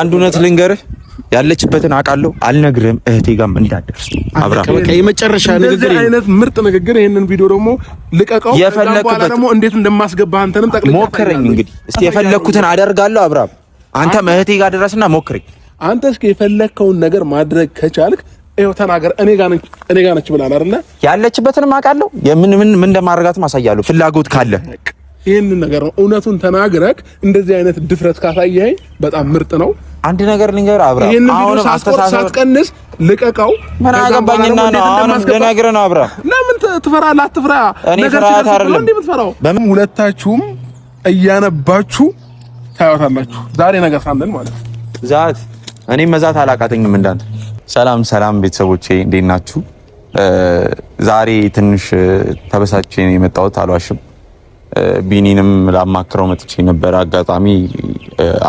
አንድ እውነት ልንገርህ ያለችበትን አውቃለሁ አልነግርህም እህቴ ጋርም እንዳደርስ አብርሃም በቃ የመጨረሻ ንግግር አይነት ምርጥ ንግግር ይሄንን ቪዲዮ ደግሞ ልቀቀው የፈለኩበት ደግሞ እንዴት እንደማስገባ አንተንም ጠቅልል ሞክረኝ እንግዲህ እስቲ የፈለኩትን አደርጋለሁ አብርሃም አንተ እህቴ ጋር ድረስና ሞክረኝ አንተ እስኪ የፈለከውን ነገር ማድረግ ከቻልክ ይኸው ተናገር እኔ ጋር ነች ብላል አይደለ ያለችበትንም አውቃለሁ ምን እንደማረጋትም አሳያለሁ ፍላጎት ካለ ይሄንን ነገር ነው እውነቱን ተናግረክ እንደዚህ አይነት ድፍረት ካሳየኸኝ በጣም ምርጥ ነው አንድ ነገር ልንገር አብርሃም አሁን ሳትቀንስ ልቀቀው ምን አገባኝና ነው አሁን ልነግርህ ነው አብርሃም ለምን ትፈራለህ አትፍራ ነገር አይደለም እንደምትፈራው በምን ሁለታችሁም እያነባችሁ ታያታላችሁ ዛሬ ነገር ሳንል ማለት ነው ዛት እኔ መዛት አላቃተኝም እንዳንተ ሰላም ቤተሰቦቼ እንዴት ናችሁ ዛሬ ትንሽ ተበሳጭቼ ነው የመጣሁት አልዋሽም ቢኒንም ላማክረው መጥቼ ነበር አጋጣሚ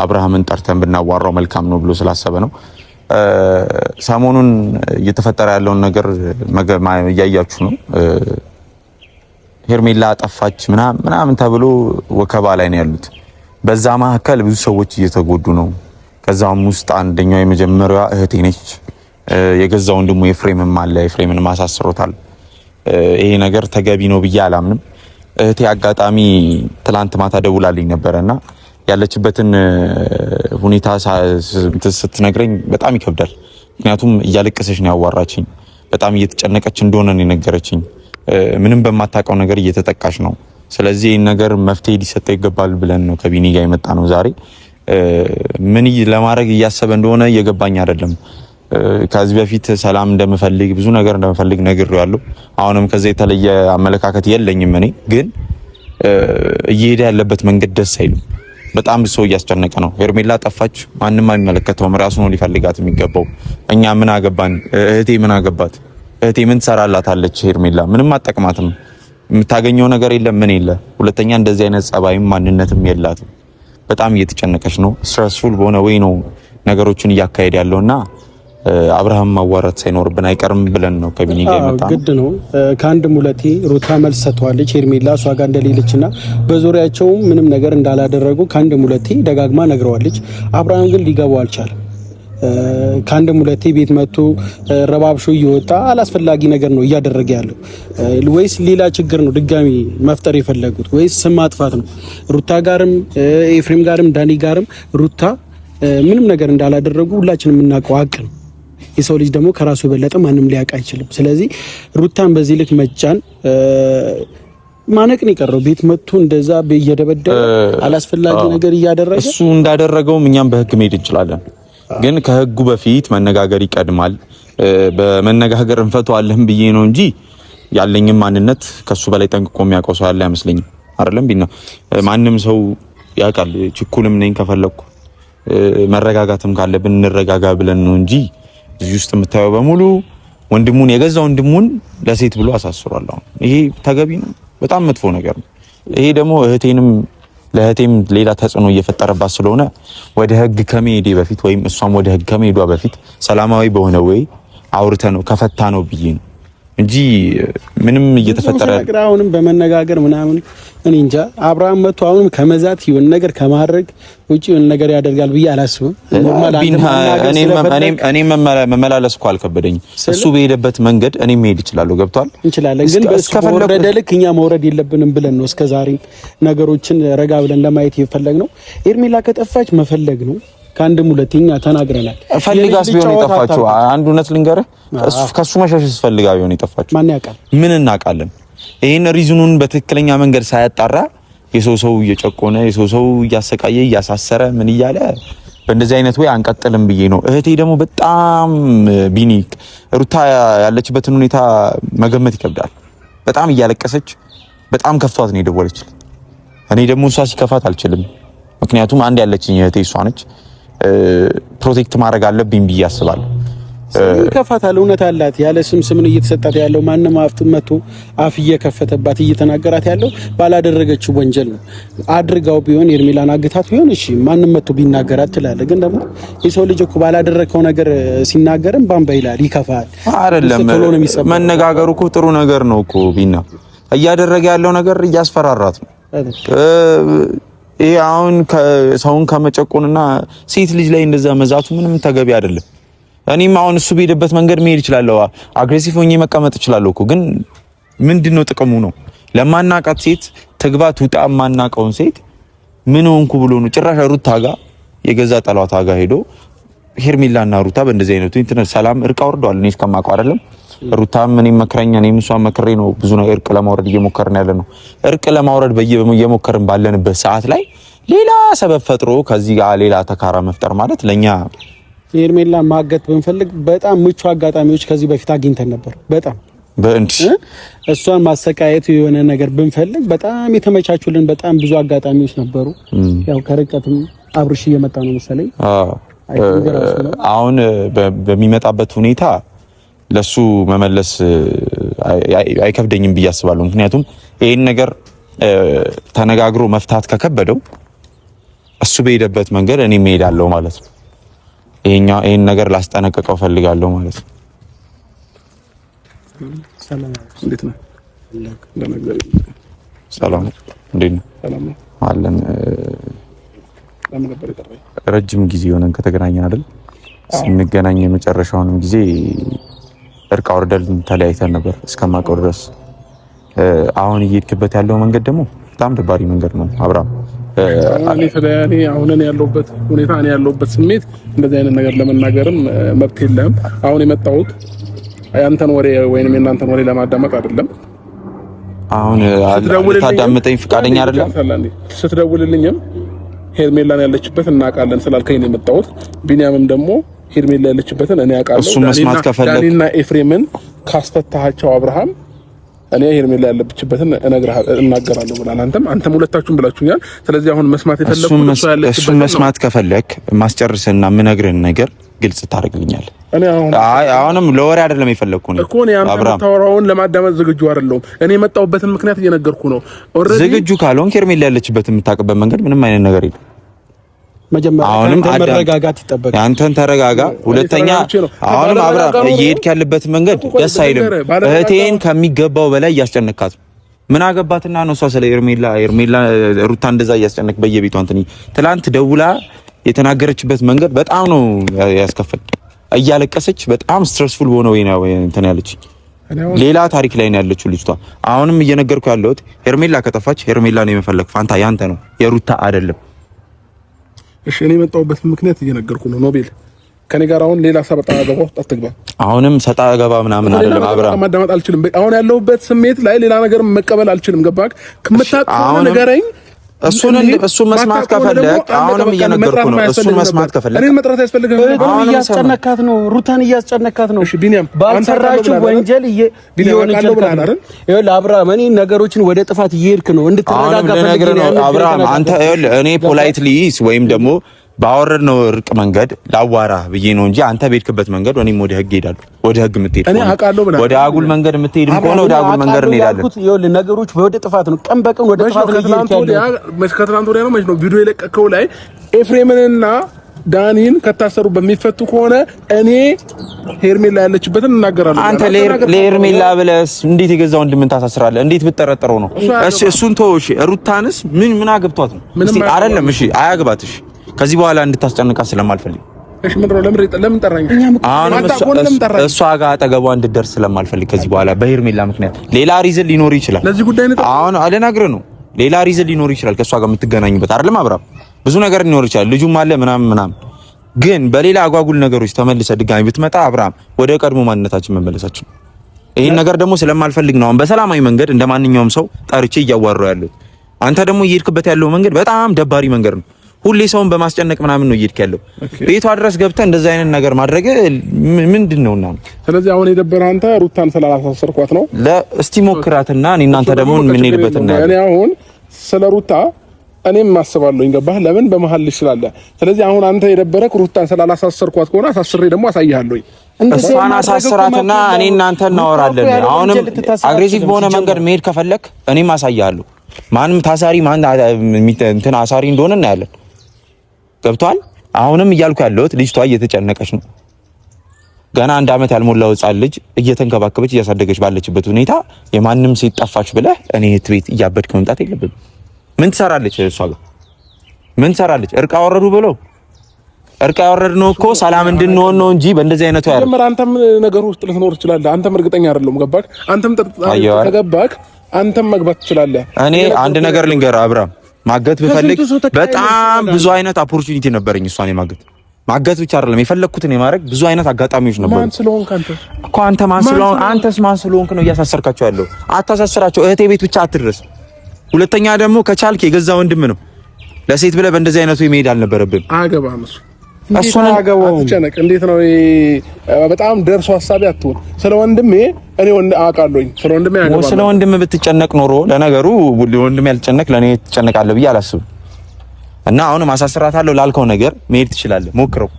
አብርሃምን ጠርተን ብናዋራው መልካም ነው ብሎ ስላሰበ ነው ሰሞኑን እየተፈጠረ ያለውን ነገር እያያችሁ ነው ሄርሜላ ጠፋች ምናምን ተብሎ ወከባ ላይ ነው ያሉት በዛ መካከል ብዙ ሰዎች እየተጎዱ ነው ከዛም ውስጥ አንደኛው የመጀመሪያዋ እህቴ ነች የገዛ ወንድሙ ኤፍሬምም አለ ኤፍሬምን ማሳስሮታል ይሄ ነገር ተገቢ ነው ብዬ አላምንም እህቴ አጋጣሚ ትላንት ማታ ደውላልኝ ነበርና ያለችበትን ሁኔታ ስትነግረኝ በጣም ይከብዳል ምክንያቱም እያለቀሰች ነው ያዋራችኝ በጣም እየተጨነቀች እንደሆነ ነው የነገረችኝ ምንም በማታውቀው ነገር እየተጠቃች ነው ስለዚህ ይሄን ነገር መፍትሄ ሊሰጠው ይገባል ብለን ነው ከቢኒ ጋር የመጣ ነው ዛሬ ምን ለማድረግ እያሰበ እንደሆነ እየገባኝ አይደለም ከዚህ በፊት ሰላም እንደምፈልግ ብዙ ነገር እንደምፈልግ ነግሬዋለሁ አሁንም ከዚህ የተለየ አመለካከት የለኝም እኔ ግን እየሄደ ያለበት መንገድ ደስ አይልም በጣም ሰው እያስጨነቀ ነው ሄርሜላ ጠፋች ማንንም አይመለከተውም ራሱ ነው ሊፈልጋት የሚገባው እኛ ምን አገባን እህቴ ምን አገባት እህቴ ምን ትሰራላታለች ሄርሜላ ምንም አጠቅማትም የምታገኘው ነገር የለም ምን የለ ሁለተኛ እንደዚህ አይነት ጸባይም ማንነትም የላትም በጣም እየተጨነቀች ነው ስትረስፉል በሆነ ወይ ነው ነገሮችን እያካሄደ ያለውና አብርሃም ማዋራት ሳይኖርብን አይቀርም ብለን ነው ከቢኒ ጋር የመጣነው ግድ ነው ከአንድም ሁለቴ ሩታ መልስ ሰጥቷለች ሄርሜላ እሷ ጋር እንደሌለችና በዙሪያቸው ምንም ነገር እንዳላደረጉ ከአንድም ሁለቴ ደጋግማ ነግረዋለች አብርሃም ግን ሊገባው አልቻለም ከአንድም ሁለቴ ቤት መጥቶ ረባብሾ እየወጣ አላስፈላጊ ነገር ነው እያደረገ ያለው ወይስ ሌላ ችግር ነው ድጋሚ መፍጠር የፈለጉት ወይስ ስም ማጥፋት ነው ሩታ ጋርም ኤፍሬም ጋርም ዳኒ ጋርም ሩታ ምንም ነገር እንዳላደረጉ ሁላችንም የምናውቀው ሀቅ ነው የሰው ልጅ ደግሞ ከራሱ የበለጠ ማንም ሊያውቅ አይችልም ስለዚህ ሩታን በዚህ ልክ መጫን ማነቅን ይቀርው ቤት መጥቶ እንደዛ በየደበደበ አላስፈላጊ ነገር እያደረገ እሱ እንዳደረገውም እኛም በህግ መሄድ እንችላለን ግን ከህጉ በፊት መነጋገር ይቀድማል በመነጋገር እንፈተዋለን ብዬ ነው እንጂ ያለኝም ማንነት ከሱ በላይ ጠንቅቆ የሚያውቀው ሰው ያለ አይመስለኝም አይደለም ቢና ማንንም ሰው ያውቃል ችኩልም ነኝ ከፈለኩ መረጋጋትም ካለብን እንረጋጋ ብለን ነው እንጂ እዚህ ውስጥ የምታየው በሙሉ ወንድሙን የገዛ ወንድሙን ለሴት ብሎ አሳስሯል ይሄ ተገቢ ነው በጣም መጥፎ ነገር ነው ይሄ ደግሞ ለእህቴም ሌላ ተጽዕኖ እየፈጠረባት ስለሆነ ወደ ህግ ከመሄዴ በፊት ወይም እሷም ወደ ህግ ከመሄዷ በፊት ሰላማዊ በሆነ ወይ አውርተ ነው ከፈታ ነው ብዬ ነው እንጂ ምንም እየተፈጠረ አሁንም በመነጋገር ምናምን እኔ እንጃ አብርሃም መጥቶ አሁንም ከመዛት ይሁን ነገር ከማድረግ ውጪ የሆነ ነገር ያደርጋል ብዬ አላስብም እኔ መመላለስ እኮ አልከበደኝም እሱ በሄደበት መንገድ እኔ መሄድ እችላለሁ ገብቷል እንችላለን ግን በስከፈለደ ልክ እኛ መውረድ የለብንም ብለን ነው እስከዛሬ ነገሮችን ረጋ ብለን ለማየት የፈለግነው ሄርሜላ ከጠፋች መፈለግ ነው ከአንድም ሁለተኛ ተናግረናል ፈልጋስ ቢሆን የጠፋችው አንድ እውነት ልንገርህ ከሱ መሸሽስ ፈልጋ ቢሆን የጠፋችው ማን ያውቃል ምን እናውቃለን ይሄን ሪዝኑን በትክክለኛ መንገድ ሳያጣራ የሰው እየጨቆነ የሰው እያሰቃየ እያሳሰረ ምን እያለ በእንደዚህ አይነት ወይ አንቀጥልም ብዬ ነው እህቴ ደግሞ በጣም ቢኒክ ሩታ ያለችበትን ሁኔታ መገመት ይከብዳል በጣም እያለቀሰች በጣም ከፍቷት ነው የደወለችልኝ እኔ ደግሞ እሷ ሲከፋት አልችልም ምክንያቱም አንድ ያለችኝ እህቴ እሷ ነች ፕሮቴክት ማድረግ አለብኝ ብዬ አስባለሁ ከፋታል እውነት አላት ያለ ስምን እየተሰጣት ያለው ማንንም መጥቶ አፍ እየከፈተባት እየተናገራት ያለው ባላደረገችው ወንጀል ነው አድርጋው ቢሆን ሄርሜላን አግታት ቢሆን እሺ ማንንም መጥቶ ቢናገራት ትላለ ግን ደግሞ የሰው ልጅ እኮ ባላደረከው ነገር ሲናገርም ባምባ ይላል ይከፋል አይደለም መነጋገሩ እኮ ጥሩ ነገር ነው እኮ ቢና እያደረገ ያለው ነገር እያስፈራራት ነው ይሄ አሁን ሰውን ከመጨቆንና ሴት ልጅ ላይ እንደዛ መዛቱ ምንም ተገቢ አይደለም። እኔም አሁን እሱ በሄደበት መንገድ መሄድ እችላለሁ፣ አግሬሲቭ ሆኜ መቀመጥ እችላለሁ እኮ ግን ምንድነው ጥቅሙ ነው? ለማናቃት ሴት ትግባት ውጣ ማናቀውን ሴት ምን ሆንኩ ብሎ ነው ጭራሽ ሩታ ጋር የገዛ ጠላቷ ጋር ሄዶ ሄርሜላና ሩታ በእንደዚህ አይነቱ ኢንተርኔት ሰላም እርቅ አውርደዋል። እኔ እስከማውቀው አይደለም ሩታም እኔም መክረኛ እኔም እሷን መክሬ ነው ብዙ ነገር እርቅ ለማውረድ እየሞከርን ያለ ነው። እርቅ ለማውረድ እየሞከርን ባለንበት ሰዓት ላይ ሌላ ሰበብ ፈጥሮ ከዚህ ጋር ሌላ ተካራ መፍጠር ማለት ለኛ ሄርሜላ ማገት ብንፈልግ በጣም ምቹ አጋጣሚዎች ከዚህ በፊት አግኝተን ነበር። በጣም እሷን ማሰቃየት የሆነ ነገር ብንፈልግ በጣም የተመቻቹልን በጣም ብዙ አጋጣሚዎች ነበሩ። ያው ከርቀትም አብርሽ እየመጣ ነው መሰለኝ። አሁን በሚመጣበት ሁኔታ ለሱ መመለስ አይከብደኝም ብዬ አስባለሁ። ምክንያቱም ይሄን ነገር ተነጋግሮ መፍታት ከከበደው እሱ በሄደበት መንገድ እኔ እሄዳለሁ ማለት ነው። ይሄን ነገር ላስጠነቅቀው ፈልጋለሁ ማለት ነው። ሰላም እንዴት ነህ? ሰላም እንዴት ነህ? ሰላም አለን። ረጅም ጊዜ ሆነን ከተገናኘን አይደል? ስንገናኝ የመጨረሻውንም ጊዜ እርቅ አውርደን ተለያይተን ነበር እስከማውቀው ድረስ። አሁን እየሄድክበት ያለው መንገድ ደግሞ በጣም ደባሪ መንገድ ነው አብርሃም። እኔ አሁን ያለሁበት ሁኔታ እኔ ያለሁበት ስሜት እንደዚህ አይነት ነገር ለመናገርም መብት የለህም። አሁን የመጣሁት ያንተን ወሬ ወይንም የእናንተን ወሬ ለማዳመጥ አይደለም። አሁን ልታዳምጠኝ ፍቃደኛ አይደለም። ስትደውልልኝም ሄርሜላን ያለችበት እናውቃለን ስላልከኝ ነው የመጣሁት። ቢኒያምም ደግሞ ሄርሜላ ያለችበትን እኔ አውቃለሁ። እሱ መስማት ከፈለክ ዳኒና ኤፍሬምን ካስፈታሃቸው አብርሃም እኔ ሄርሜላ ያለችበትን እናገራለሁ ብላል። አንተም ሁለታችሁም ብላችሁኛል። ስለዚህ አሁን መስማት የፈለኩት እሱ መስማት ከፈለክ ማስጨርስና የምነግርህን ነገር ግልጽ ታደርግልኛለህ። አሁንም ለወሬ አይደለም የፈለኩት እኮ እኔ አንተ ታወራውን ለማዳመጥ ዝግጁ አይደለሁም። እኔ የመጣሁበትን ምክንያት እየነገርኩ ነው። ዝግጁ ካልሆንክ ሄርሜላ ያለችበትን የምታውቅበት መንገድ ምንም አይነት ነገር የለም። መጀመሪያ መረጋጋት ይጠበቃል። አንተን ተረጋጋ። ሁለተኛ አሁንም አብርሃም እየሄድክ ያለበት መንገድ ደስ አይልም። እህቴን ከሚገባው በላይ እያስጨነካት ነው። ምን አገባትና ነው እሷ ስለ ሄርሜላ ሩታ እንደዛ እያስጨነክ በየቤቷ ትላንት ደውላ የተናገረችበት መንገድ በጣም ነው ያስከፈል። እያለቀሰች በጣም ስትረስፉል ሆነ ወይ ነው እንትን ያለች ሌላ ታሪክ ላይ ነው ያለችው ልጅቷ። አሁንም እየነገርኩ ያለሁት ሄርሜላ ከጠፋች ሄርሜላ ነው የመፈለግ ፋንታ ያንተ ነው የሩታ አይደለም። እሺ እኔ የመጣሁበት ምክንያት እየነገርኩ ነው። ኖቤል ከኔ ጋር አሁን ሌላ ሰጣ ገባ ውስጥ አትግባ። አሁንም ሰጣ ገባ ምናምን አይደለም አብርሃም። ማዳመጥ አልችልም። አሁን ያለሁበት ስሜት ላይ ሌላ ነገር መቀበል አልችልም። ገባክ? ከመታጣው ነገረኝ። እሱን መስማት ከፈለክ አሁንም እየነገርኩ ነው። እሱን መስማት ከፈለክ እኔን መጥራት ያስፈልጋል። አሁን እያስጨነካት ነው፣ ሩታን እያስጨነካት ነው። እሺ ቢኒያም ባልሰራችሁ ወንጀል እየሆነችልህ አይደል? ይኸውልህ አብርሃም፣ እኔ ነገሮችን ወደ ጥፋት እየሄድክ ነው። እንድትረጋጋ ፈልጌ ነው አብርሃም። አንተ ይኸውልህ እኔ ፖላይትሊ ወይም ደግሞ ባወረድ ነው እርቅ መንገድ ላዋራ ብዬ ነው እንጂ አንተ ቤድክበት መንገድ እኔም ወደ ህግ እሄዳለሁ። ወደ ህግ የምትሄድ ወደ አጉል መንገድ የምትሄድ ከሆነ ወደ አጉል መንገድ እንሄዳለን። ይኸውልህ ነገሮች ወደ ጥፋት ነው፣ ቀን በቀን ወደ ጥፋት ነው። ከትናንት ወዲያ ነው ነው ቪዲዮ የለቀቀው ላይ ኤፍሬምንና ዳኒን ከታሰሩ በሚፈቱ ከሆነ እኔ ሄርሜላ ያለችበትን እናገራለሁ። አንተ ለሄርሜላ ብለስ እንዴት የገዛ ወንድምን ታሳስራለህ? እንዴት ብትጠረጥረው ነው? እሱን ተወው። ሩታንስ ምን አገብቷት ነው? አይደለም እሺ አያግባት። እሺ ከዚህ በኋላ እንድታስጨንቃት ስለማልፈልግ እሺ ምን ነው ለምን ጠራኝ? እሷ ጋር አጠገቧ እንድትደርስ ስለማልፈልግ ከዚህ በኋላ በሄርሜላ ምክንያት ሌላ ሪዝን ሊኖር ይችላል። ለዚህ ጉዳይ ነው አሁን አልነግርህ ነው። ሌላ ሪዝን ሊኖር ይችላል ከእሷ ጋር የምትገናኝበት አይደለም አብርሃም። ብዙ ነገር ሊኖር ይችላል። ልጁም አለ ምናምን ግን በሌላ አጓጉል ነገሮች ተመልሰህ ድጋሚ ብትመጣ አብርሃም ወደ ቀድሞ ማንነታችን መመለሳችን። ይሄን ነገር ደግሞ ስለማልፈልግ ነው አሁን በሰላማዊ መንገድ እንደማንኛውም ሰው ጠርቼ እያዋራሁ ያለሁት። አንተ ደግሞ እየሄድክበት ያለው መንገድ በጣም ደባሪ መንገድ ነው። ሁሌ ሰውን በማስጨነቅ ምናምን ነው እየሄድክ ያለው። ቤቷ ድረስ ገብተህ እንደዛ አይነት ነገር ማድረግ ምንድነውና? ስለዚህ አሁን የደበረ አንተ ሩታን ስላላሳሰርኳት ነው። እስቲ ሞክራትና እኔ እናንተ ደግሞ ምን ሄድበትና እኔ አሁን ስለ ሩታ እኔም ማስባለሁ። ይገባህ? ለምን በመሃል ልጅ ስላለ። ስለዚህ አሁን አንተ የደበረክ ሩታን ስላላሳሰርኳት ከሆነ አሳስሬ ደግሞ አሳይሃለሁ። እሷን አሳስራትና እኔ እናንተ እናወራለን። አሁንም አግሬሲቭ በሆነ መንገድ መሄድ ከፈለክ እኔም አሳይሃለሁ። ማንም ታሳሪ ማን እንትን አሳሪ እንደሆነ እናያለን። ገብቷል? አሁንም እያልኩ ያለሁት ልጅቷ እየተጨነቀች ነው። ገና 1 ዓመት ያልሞላው ሕፃን ልጅ እየተንከባከበች እያሳደገች ባለችበት ሁኔታ የማንም ሴት ጠፋች ብለህ እኔ እህት ቤት እያበድክ መምጣት የለብንም። ምን ትሰራለች እሷ ጋር? ምን ሰራለች? እርቅ አወረዱ ብለው እርቅ ያወረድነው እኮ ሰላም እንድንሆን ነው እንጂ በእንደዚህ አይነቱ ያለ ጀመር። አንተም ነገር ውስጥ ልትኖር ትችላለህ። አንተም እርግጠኛ አይደለም ገባክ? አንተም ተገባክ፣ አንተም መግባት ትችላለህ። እኔ አንድ ነገር ልንገርህ አብርሃም፣ ማገት ብፈልግ በጣም ብዙ አይነት ኦፖርቹኒቲ ነበረኝ። እሷን ማገት ብቻ አይደለም የፈለኩትን የማድረግ ብዙ አይነት አጋጣሚዎች ነበሩ። ማን ስለሆንክ አንተ እኮ አንተ ማን ስለሆንክ አንተስ ማን ስለሆንክ ነው እያሳሰርካቸው ያለው? አታሳስራቸው። እህቴ ቤት ብቻ አትድረስ። ሁለተኛ ደግሞ ከቻልክ የገዛ ወንድም ነው ለሴት ብለህ በእንደዚህ አይነቱ መሄድ አልነበረብህም። አገባም እሱ ነው አትጨነቅ። እንዴት ነው በጣም ደርሶ ሐሳቢ አትሁን። ስለ ወንድሜ እኔ አውቃለሁኝ። ስለ ወንድሜ አገባም። ስለ ወንድም ብትጨነቅ ኖሮ ለነገሩ ወንድሜ ያልጨነቅ ለኔ ትጨነቃለህ ብዬ አላስብም። እና አሁን ማሳሰራታለሁ ላልከው ነገር መሄድ ትችላለህ፣ ሞክረው።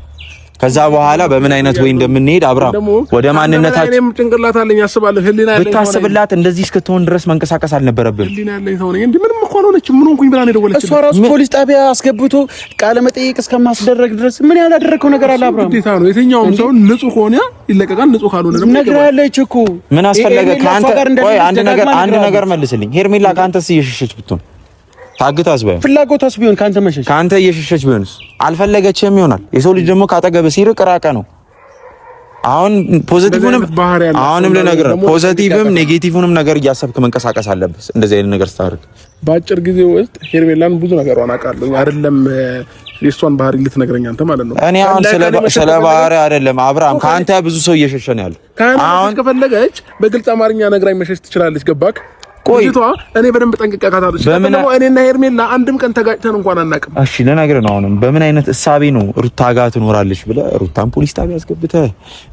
ከዛ በኋላ በምን አይነት ወይ እንደምንሄድ አብራም ወደ ማንነታችን እኔም ጭንቅላት አለኝ አስባለሁ። ህሊና ያለኝ ብታስብላት እንደዚህ እስክትሆን ድረስ መንቀሳቀስ አልነበረብም። ህሊና ያለኝ ሰው ነኝ እንዴ? ምንም እኮ አልሆነች። ምን ሆንኩኝ ብላ ነው የደወለችው። እሷ ራሱ ፖሊስ ጣቢያ አስገብቶ ቃለ መጠይቅ እስከማስደረግ ድረስ ምን ያላደረከው ነገር አለ አብራም? ግዴታ ነው። የትኛውም ሰው ንጹህ ከሆነ ይለቀቃል፣ ንጹህ ካልሆነ ደግሞ ነግራለች እኮ። ምን አስፈለገ ካንተ? ቆይ አንድ ነገር መልስልኝ። ሄርሜላ ካንተስ እየሸሸች ብትሆን ታግታስ ባይ ፍላጎቷስ ቢሆን ካንተ መሸሽ ካንተ እየሸሸች ቢሆንስ? አልፈለገችም ይሆናል። የሰው ልጅ ደግሞ ካጠገበ ሲርቅ ራቀ ነው። አሁን ፖዚቲቭንም አሁንም ለነገር ፖዚቲቭም ኔጌቲቭንም ነገር እያሰብክ መንቀሳቀስ አለብህ። እንደዚህ አይነት ነገር ስታደርግ በአጭር ጊዜ ውስጥ ሄርሜላን ብዙ ነገሯን አውቃለሁ። አይደለም የእሷን ባህሪ ልትነግረኝ አንተ ማለት ነው። እኔ አሁን ስለ ባህሪ አይደለም አብርሃም፣ ካንተ ብዙ ሰው እየሸሸ ነው ያለው። አሁን ከፈለገች በግልጽ አማርኛ ነግራኝ መሸሽ ትችላለች። ገባክ? ቆይቷ እኔ በደንብ ጠንቅቄ ካታለች። ደግሞ እኔና ሄርሜላ አንድም ቀን ተጋጭተን እንኳን አናውቅም። እሺ ለነገር ነው። አሁንም በምን አይነት እሳቤ ነው ሩታ ጋር ትኖራለች ብለህ ሩታን ፖሊስ ጣቢያ አስገብተህ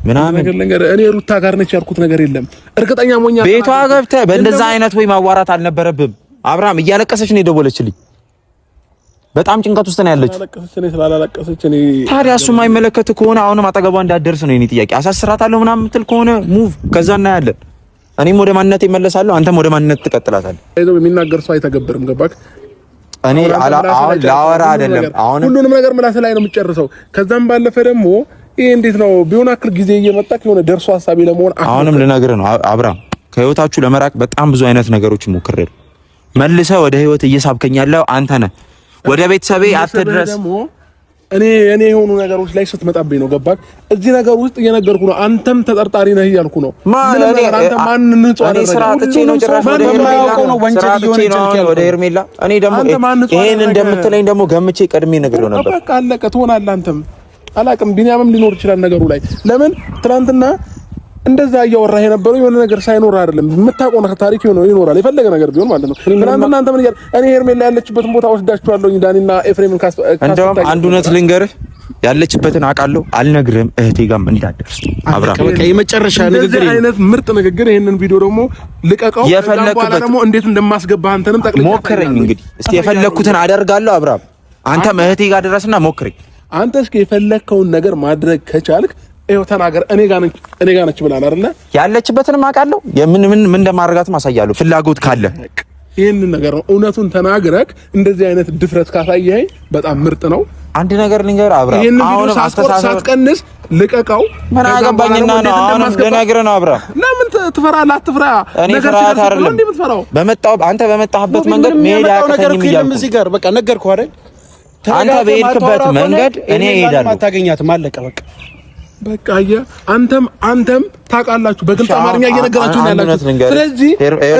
ምናምን ነገር እኔ ሩታ ጋር ነች ያልኩት ነገር የለም። እርግጠኛ ሞኛ ቤቷ ገብተህ በእንደዛ አይነት ወይ ማዋራት አልነበረብህም። አብርሃም እያለቀሰች ነው የደወለችልኝ። በጣም ጭንቀት ውስጥ ነው ያለችው። ታዲያ እሱ የማይመለከት ከሆነ አሁንም አጠገቧ እንዳትደርስ ነው የኔ ጥያቄ። አሳስራታለሁ ምናምን የምትል ከሆነ ሙቭ፣ ከዛ እናያለን። እኔም ወደ ማንነት እመለሳለሁ፣ አንተም ወደ ማንነት ትቀጥላታለህ። አይዞህ የሚናገር ሰው አይተገብርም። ገባክ? እኔ አሁን ላወራ አይደለም፣ አሁን ሁሉንም ነገር ምላስ ላይ ነው የምጨርሰው። ከዛም ባለፈ ደግሞ ይሄ እንዴት ነው ቢሆን አክል ጊዜ እየመጣክ የሆነ ደርሶ ሐሳቢ ለመሆን አሁንም ልነግርህ ነው አብርሃም፣ ከህይወታችሁ ለመራቅ በጣም ብዙ አይነት ነገሮች ሞክሬያለሁ። መልሰህ ወደ ህይወት እየሳብከኝ ያለው አንተ ነህ። ወደ ቤተሰቤ አትድረስ። እኔ የሆኑ ነገሮች ላይ ስትመጣብኝ ነው። ገባክ? እዚህ ነገር ውስጥ እየነገርኩ ነው። አንተም ተጠርጣሪ ነህ እያልኩ ነው። ወደ ሄርሜላ እኔ ደግሞ ይሄን እንደምትለኝ ደግሞ ገምቼ ቀድሜ ነግሬው ነበር። በቃ አለቀ። ትሆናለህ አንተም። አላቅም ቢኒያምም ሊኖር ይችላል ነገሩ ላይ። ለምን ትናንትና እንደዛ እያወራህ የነበረው የሆነ ነገር ሳይኖር አይደለም። የምታውቀው ነገር ታሪክ ይኖራል የፈለገ ነገር ቢሆን ማለት ነው። ትናንትና አንተ ምን ይያል እኔ ሄርሜላ ያለችበትን ቦታ ወስዳችኋለሁ ዳኒና ኤፍሬምን እንደውም አንድ እውነት ልንገርህ፣ ያለችበትን አውቃለሁ። አልነግርህም፣ እህቴ ጋርም እንዳትደርስ አብርሃም። በቃ የመጨረሻ ንግግር አይነት ምርጥ ንግግር። ይሄንን ቪዲዮ ደግሞ ልቀቀው። የፈለኩት ደግሞ እንዴት እንደማስገባህ አንተንም ጠቅልል ሞክረኝ። እንግዲህ እስቲ የፈለኩትን አደርጋለሁ አብርሃም። አንተም እህቴ ጋር ድረስና ሞክረኝ። አንተ እስኪ የፈለከውን ነገር ማድረግ ከቻልክ ይኸው ተናገር። እኔ ጋር ነች ብላል አይደለ? ያለችበትንም አውቃለሁ። ምን እንደማረጋትም አሳያለሁ ፍላጎት ካለ። ይሄንን ነገር ነው እውነቱን ተናግረክ እንደዚህ አይነት ድፍረት ካሳየኸኝ በጣም ምርጥ ነው። አንድ ነገር ልንገርህ አብርሃም፣ አሁን ሳትቀንስ ልቀቀው። ምን አገባኝና ነው አሁን ልነግርህ ነው አብርሃም። ለምን ትፈራለህ? አትፍራ። ነገር አይደለም አንተ በመጣህበት መንገድ መሄድ አያቅተኝም እያልኩ እዚህ ጋር በቃ ነገርኩህ አይደል? አንተ በሄድክበት መንገድ እኔ እሄዳለሁ። አታገኛትም። አለቀ በቃ በቃ አንተም ታውቃላችሁ። በግልጽ አማርኛ እየነገራችሁ ነው ያላችሁ። ስለዚህ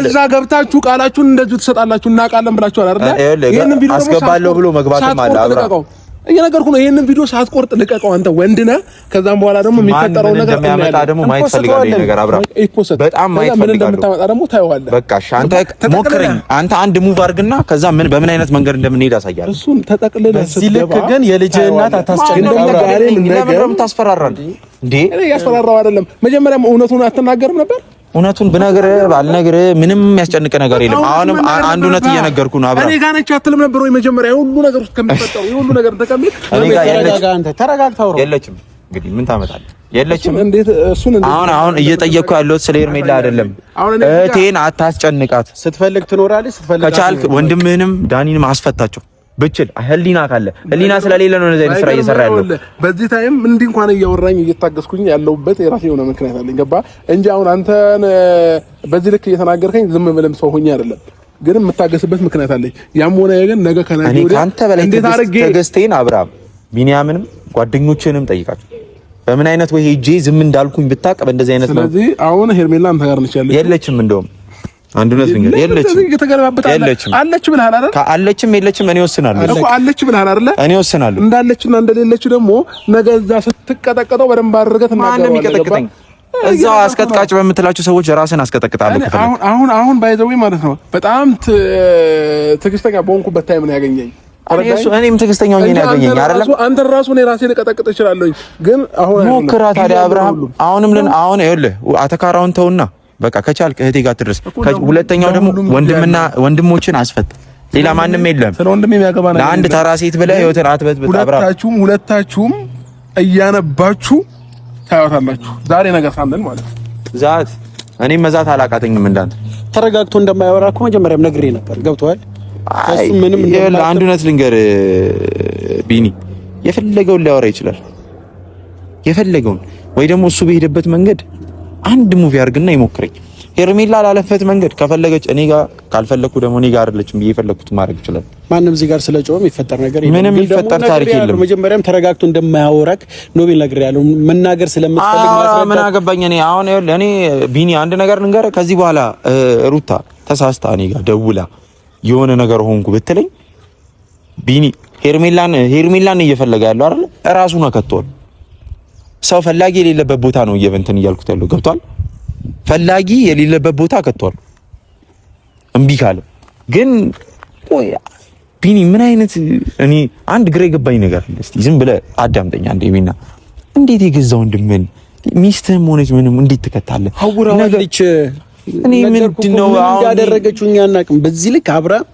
እዛ ገብታችሁ ቃላችሁን እንደዚሁ ትሰጣላችሁ። እናውቃለን ብላችኋል አይደል? ይሄንን ቪዲዮ አስገባለሁ ብሎ መግባትም አለ አብርሃም። እየነገርኩ ነው። ይሄንን ቪዲዮ ሳትቆርጥ ልቀቀው። አንተ ወንድ ነህ። ከዛም በኋላ ደግሞ የሚፈጠረው ነገር እንደሚያመጣ ደግሞ ማየት ፈልጋለሁ። ነገር አብርሃም በጣም ማየት ፈልጋለሁ። እንደምታመጣ ደግሞ ታየዋለህ። በቃ እሺ፣ አንተ ሞክረኝ። አንተ አንድ ሙቭ አድርግና ከዛ በምን አይነት መንገድ እንደምንሄድ አሳያለሁ። እሱን ተጠቅልለህ እዚህ ልክ ግን የልጅህና ታስጨንቀው ነገር ታስፈራራል እንዴ? እኔ ያስፈራራው አይደለም። መጀመሪያም እውነቱን አትናገርም ነበር? እውነቱን ብነግርህ ባልነግርህ ምንም የሚያስጨንቅ ነገር የለም። አሁንም አንድ እውነት እየነገርኩ ነው አብርሃም። እኔ ጋር ነች አትልም ነበር ወይ? መጀመሪያ ሁሉ ነገር ውስጥ ከሚፈጠሩ የሁሉ ነገር ተቀምጥ እኔ ጋር ተረጋግተው የለችም። እንግዲህ ምን ታመጣለህ? የለችም። አሁን እየጠየቅኩ ያለሁት ስለ ሄርሜላ አይደለም። እህቴን አታስጨንቃት። ስትፈልግ ትኖራለች። ስትፈልግ ከቻልክ ወንድምህንም ዳኒንም አስፈታቸው ብችል። ህሊና ካለ ህሊና ስለሌለ ነው እንደዚህ አይነት ስራ እየሰራ ያለው። በዚህ ታይም እንዲህ እንኳን እያወራኝ እየታገስኩኝ ያለውበት የራሴ የሆነ ምክንያት አለኝ። ገባ እንጂ አሁን አንተን በዚህ ልክ እየተናገርከኝ ዝም ብለም ሰው ሆኜ አይደለም። ግን የምታገስበት ምክንያት አለኝ። ያም ሆነ ግን ነገ ከነገ ወዲያ ካንተ በላይ ተገስተኝ አብርሃም ቢኒያምንም ጓደኞችንም ጠይቃቸው በምን አይነት ወይ ሄጄ ዝም እንዳልኩኝ ብታቅ በእንደዚህ አይነት ነው። ስለዚህ አሁን ሄርሜላ አንተ ጋር ነች የለችም እንደውም አንዱ ነው ዝም የለችም አለች ብለሃል አይደል? አለችም የለችም እኔ ወስናለሁ እኮ አለች ብለሃል አይደል? እኔ ወስናለሁ እንዳለችና እንደሌለች ደግሞ ነገ እዛ ስትቀጠቀጠው በደንብ አድርገህ ትናገራለህ። ማንም ይቀጠቅጠኝ እዛው አስቀጥቃጭ በምትላቸው ሰዎች ራስን አስቀጠቅጣለሁ። አሁን ባይዘው ማለት ነው በጣም ትዕግስተኛ በሆንኩበት ታይም ነው ያገኘኝ። እኔም ትዕግስተኛው ነኝ ያገኘኝ አይደለም። አንተ ራሱ እኔ ራሴን ልቀጠቅጥ እችላለሁ ግን አሁን ሞክራ ታዲያ አብርሃም አሁን ይኸውልህ አተካራውን ተውና በቃ ከቻልክ እህቴ ጋር ትድረስ። ሁለተኛው ደግሞ ወንድሞችን አስፈት ሌላ ማንም የለም። ስለ ወንድሜ የሚያገባ ነገር ለአንድ ተራ ሴት ብለህ ህይወትን አትበጥብጥ አብርሃም። ሁለታችሁም እያነባችሁ ታያታላችሁ ዛሬ ነገር ሳንል ማለት ነው። ዛት እኔም መዛት አላቃተኝም እንዳንተ ተረጋግቶ እንደማያወራ እኮ መጀመሪያም ነግሬ ነበር። ገብቶሃል? እሱ ምንም አንድ እውነት ልንገር ቢኒ የፈለገውን ሊያወራ ይችላል የፈለገውን ወይ ደግሞ እሱ በሄደበት መንገድ አንድ ሙቪ አድርግና ይሞክረኝ። ሄርሜላ ላለፈት መንገድ ከፈለገች እኔ ጋር ካልፈለኩ ደግሞ እኔ ጋር አይደለችም ብዬ የፈለኩት ማድረግ ይችላል። ማንም እዚህ ጋር ስለጮም ይፈጠር ነገር የለም። ምንም ይፈጠር ታሪክ የለም። መጀመሪያም ተረጋግቶ እንደማያወራክ ኖቤል ነገር ያለው መናገር ስለምትፈልግ ማስረዳት ምን አገባኝ እኔ አሁን እኔ ቢኒ አንድ ነገር ልንገርህ ከዚህ በኋላ ሩታ ተሳስታ እኔ ጋር ደውላ የሆነ ነገር ሆንኩ ብትለኝ ቢኒ ሄርሜላን እየፈለገ ያለው አይደል እራሱ ነው ከተወል ሰው ፈላጊ የሌለበት ቦታ ነው እየበንተን እያልኩት ያለው ገብቷል። ፈላጊ የሌለበት ቦታ ከተወል እምቢ ካለ ግን ቆይ ቢኒ ምን አይነት እኔ አንድ ግሬ ገባኝ ነገር አለ። እስቲ ዝም ብለህ አዳምጠኝ አንዴ ቢና እንዴት የገዛው ወንድምን ሚስትህም ሆነች ምንም እንዴት ትከታለህ? አውራለች እኔ ምንድነው አሁን ያደረገችው እኛ አናውቅም። በዚህ ልክ አብርሃም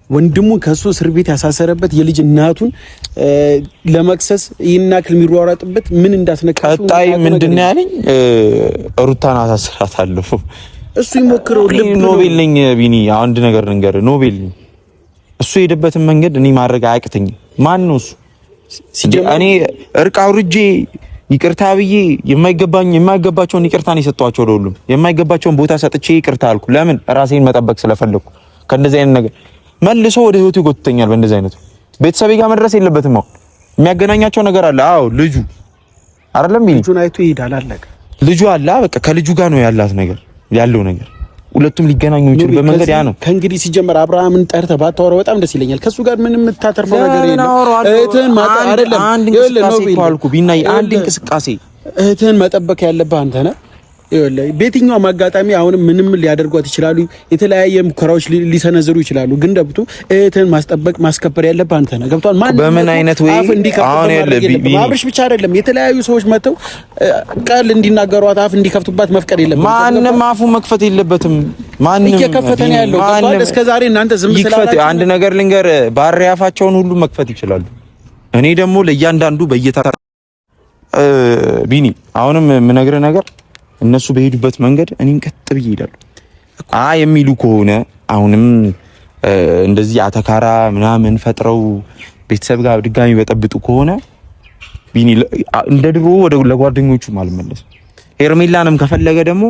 ወንድሙ ከሱ እስር ቤት ያሳሰረበት የልጅ እናቱን ለመክሰስ ይናክል የሚሯሯጥበት ምን እንዳስነካው ቀጣይ ምንድነው ያለኝ ሩታን አሳስራታለሁ። እሱ ይሞክረው ልብ ኖቤል ነኝ ቢኒ አንድ ነገር ልንገር ኖቤል እሱ የሄደበትን መንገድ እኔ ማድረግ አያቅተኝም። ማን ነው እሱ? እኔ እርቅ አውርጄ ይቅርታ ብዬ የማይገባቸውን ይቅርታን የሰጧቸው ለሁሉም የማይገባቸውን ቦታ ሰጥቼ ይቅርታ አልኩ። ለምን ራሴን መጠበቅ ስለፈለኩ። ከእንደዚህ አይነት ነገር መልሶ ወደ ህይወቱ ይጎትተኛል። በእንደዚህ አይነቱ ቤተሰቤ ጋር መድረስ የለበትም። አሁን የሚያገናኛቸው ነገር አለ። አዎ ልጁ አይደለም ቢኒ ልጁን አይቶ ይሄዳል። አለቀ። ልጁ አለ በቃ ከልጁ ጋር ነው ያለው ነገር ሁለቱም ሊገናኙ የሚችሉ በመንገድ ያ ነው። ከእንግዲህ ሲጀመር አብርሃምን ጠርተህ ባታወራው በጣም ደስ ይለኛል። ከሱ ጋር ምንም የምታተርፈው ነገር የለም። እህትህን ማጣ አይደለም አንድ እንቅስቃሴ ኳልኩ ቢናይ አንድ እንቅስቃሴ እህትህን መጠበቅ ያለብህ አንተ ነህ። ይኸውልህ በየትኛውም አጋጣሚ አሁንም ምንም ሊያደርጓት ይችላሉ። የተለያየ ሙከራዎች ሊሰነዝሩ ይችላሉ። ግን ደብቱ እህትህን ማስጠበቅ ማስከበር ያለብህ አንተ ነህ። ገብቶሃል? ማን በምን አይነት ወይ አሁን አብርሽ ብቻ አይደለም የተለያዩ ሰዎች መተው ቃል እንዲናገሯት አፍ እንዲከፍቱባት መፍቀድ የለበትም። ማንም አፉ መክፈት የለበትም። ማንም እየከፈተ ነው ያለው። ገብቶሃል? እስከዛሬ እናንተ ዝም ስላላችሁ አንድ ነገር ልንገር ባሪያፋቸውን ሁሉ መክፈት ይችላሉ። እኔ ደግሞ ለእያንዳንዱ በየተራ ቢኒ አሁንም የምነግርህ ነገር እነሱ በሄዱበት መንገድ እኔም ቀጥ ብዬ እሄዳለሁ። የሚሉ ከሆነ አሁንም እንደዚህ አተካራ ምናምን ፈጥረው ቤተሰብ ጋር ድጋሚ በጠብጡ ከሆነ ቢኒ እንደ ድሮ ወደ ለጓደኞቹ አልመለስም። ሄርሜላንም ከፈለገ ደግሞ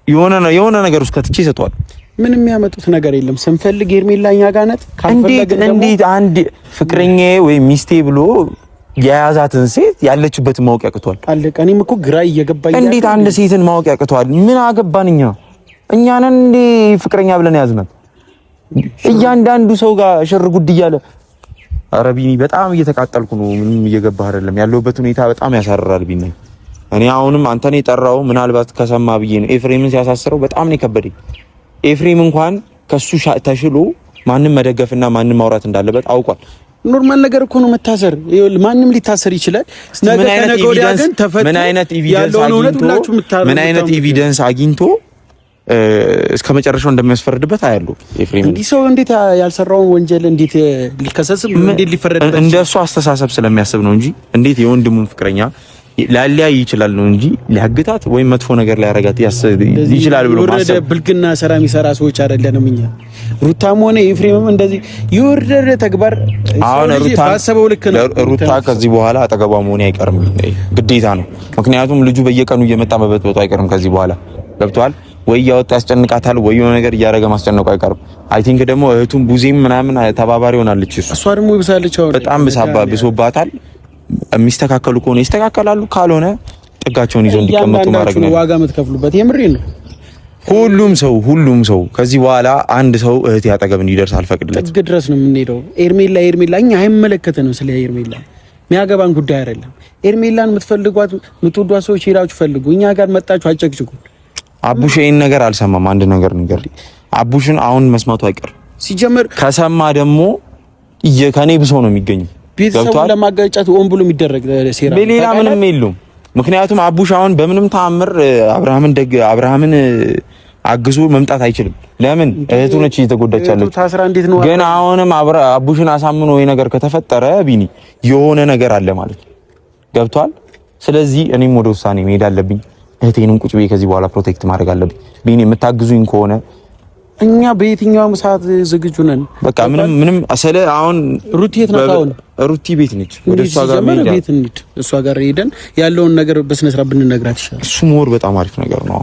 የሆነ ነገር ውስጥ ከትቼ ይሰጧል። ምንም የሚያመጡት ነገር የለም። ስንፈልግ ሄርሜላ እኛ ጋር ናት። እንዴት አንድ ፍቅረኛዬ ወይ ሚስቴ ብሎ የያዛትን ሴት ያለችበትን ማወቅ ያቅቷል። አለቀ። እኔም እኮ ግራ እየገባኝ እንዴት አንድ ሴትን ማወቅ ያቅቷል? ምን አገባን እኛ ነን እንዴ ፍቅረኛ ብለን ያዝናት? እያንዳንዱ ሰው ጋር ሽር ጉድ እያለ ኧረ ቢኒ በጣም እየተቃጠልኩ ነው። ምንም እየገባህ አይደለም። ያለውበት ሁኔታ በጣም ያሳርራል ቢኒ። እኔ አሁንም አንተን የጠራው ምናልባት ከሰማ ብዬ ነው። ኤፍሬምን ሲያሳስረው በጣም ነው የከበደኝ። ኤፍሬም እንኳን ከሱ ተሽሎ ማንም መደገፍና ማንም ማውራት እንዳለበት አውቋል። ኖርማል ነገር እኮ ነው መታሰር። ማንም ሊታሰር ይችላል። ነገ ከነገ ወዲያ ግን ተፈቶ ምን አይነት ኤቪደንስ አግኝቶ እስከ መጨረሻው እንደሚያስፈርድበት አያለሁ። ኤፍሬም እንዲህ ሰው እንዴት ያልሰራውን ወንጀል እንዴት ሊከሰስም እንዴት ሊፈረድበት እንደሱ አስተሳሰብ ስለሚያስብ ነው እንጂ እንዴት የወንድሙን ፍቅረኛ ላሊያይ ይችላል ነው እንጂ ሊያግታት ወይም መጥፎ ነገር ሊያረጋት ይችላል ብሎ ማሰብ ብልግና ሰራ የሚሰራ ሰዎች አይደለንም እኛ። ሩታም ሆነ ኤፍሬምም እንደዚህ ይወርደር ተግባር አሁን ሩታ ከዚህ በኋላ አጠገቧ መሆን አይቀርም፣ ግዴታ ነው። ምክንያቱም ልጁ በየቀኑ እየመጣ መበጥበጡ አይቀርም ከዚህ በኋላ ገብቷል። ወይ ያወጣ ያስጨንቃታል ወይ የሆነ ነገር እያደረገ ማስጨነቁ አይቀርም። አይ ቲንክ ደግሞ እህቱም ቡዜም ምናምን ተባባሪ ሆናለች። እሷ ደግሞ ይብሳለች። በጣም ብሶባታል። የሚስተካከሉ ከሆነ ይስተካከላሉ፣ ካልሆነ ጥጋቸውን ይዘው እንዲቀመጡ ማድረግ ነው ዋጋ የምትከፍሉበት። የምሬን ነው። ሁሉም ሰው ከዚህ በኋላ አንድ ሰው እህት ያጠገብ እንዲደርስ አልፈቅድለት። ጥግ ድረስ ነው የምንሄደው። ኤርሜላ እኛ አይመለከተንም። ስለ ኤርሜላ የሚያገባን ጉዳይ አይደለም። ኤርሜላን የምትፈልጓት የምትወዷት ሰዎች ሄዳችሁ ፈልጉ። እኛ ጋር መጣችሁ አጨቅጭቁ። አቡሽ ይሄን ነገር አልሰማም። አንድ ነገር ንገሪ፣ አቡሽን አሁን መስማቱ አይቀርም። ሲጀመር ከሰማ ደግሞ ከኔ ብሶ ነው የሚገኘው። ቤተሰቡን ለማጋጨት ኦን ብሎ የሚደረግ ሴራ በሌላ ምንም የለውም። ምክንያቱም አቡሽ አሁን በምንም ተአምር አብርሃምን አግዞ መምጣት አይችልም። ለምን? እህቱ ነች እየተጎዳች ያለች። ግን አሁንም አቡሽን አሳምኖ ወይ ነገር ከተፈጠረ ቢኒ የሆነ ነገር አለ ማለት ገብቷል። ስለዚህ እኔም ወደ ውሳኔ መሄድ አለብኝ። እህቴንም ቁጭ ብዬ ከዚህ በኋላ ፕሮቴክት ማድረግ አለብኝ። ቢኒ የምታግዙኝ ከሆነ እኛ በየትኛውም ሰዓት ዝግጁ ነን። በቃ ምንም አሰለ አሁን ሩቲ የት ናት? አሁን ሩቲ ቤት ነች። ወደ እሷ ጋር ቤት እንሂድ። እሷ ጋር ሄደን ያለውን ነገር በስነ ስርዓት ብንነግራት ይሻላል። እሱ ሞር በጣም አሪፍ ነገር ነው።